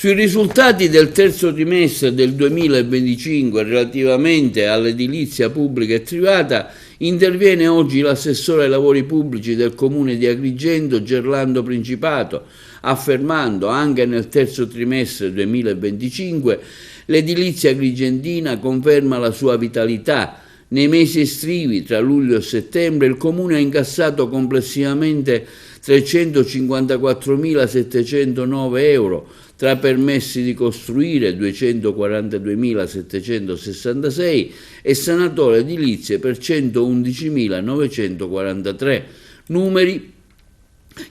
Sui risultati del terzo trimestre del 2025 relativamente all'edilizia pubblica e privata interviene oggi l'assessore ai lavori pubblici del comune di Agrigento, Gerlando Principato, affermando anche nel terzo trimestre 2025 l'edilizia agrigentina conferma la sua vitalità. Nei mesi estivi, tra luglio e settembre, il comune ha incassato complessivamente 354.709 euro, tra permessi di costruire 242.766 e sanatorie edilizie per 111.943, numeri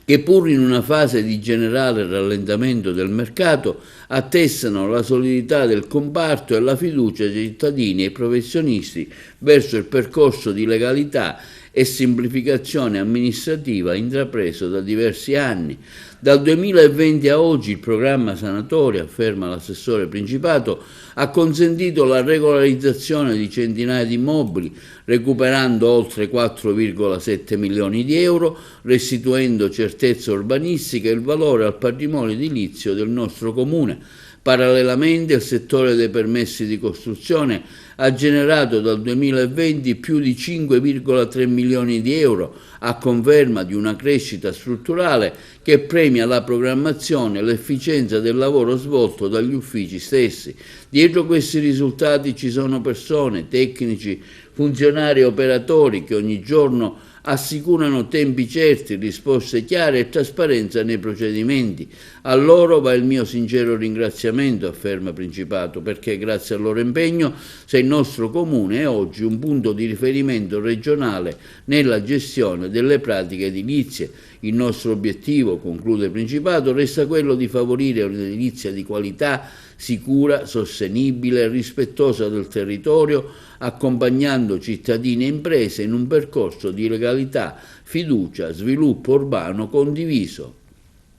che pur in una fase di generale rallentamento del mercato attestano la solidità del comparto e la fiducia dei cittadini e professionisti verso il percorso di legalità e semplificazione amministrativa intrapreso da diversi anni. Dal 2020 a oggi il programma sanatoria, afferma l'assessore Principato, ha consentito la regolarizzazione di centinaia di immobili, recuperando oltre 4,7 milioni di euro, restituendo certezza urbanistica e il valore al patrimonio edilizio del nostro comune. Parallelamente il settore dei permessi di costruzione ha generato dal 2020 più di 5,3 milioni di euro, a conferma di una crescita strutturale che premia la programmazione e l'efficienza del lavoro svolto dagli uffici stessi. Dietro questi risultati ci sono persone, tecnici, funzionari e operatori che ogni giorno assicurano tempi certi, risposte chiare e trasparenza nei procedimenti. A loro va il mio sincero ringraziamento, afferma Principato, perché grazie al loro impegno se il nostro comune è oggi un punto di riferimento regionale nella gestione delle pratiche edilizie. Il nostro obiettivo, conclude Principato, resta quello di favorire un'edilizia di qualità, sicura, sostenibile e rispettosa del territorio, accompagnando cittadini e imprese in un percorso di legalità, fiducia, sviluppo urbano condiviso.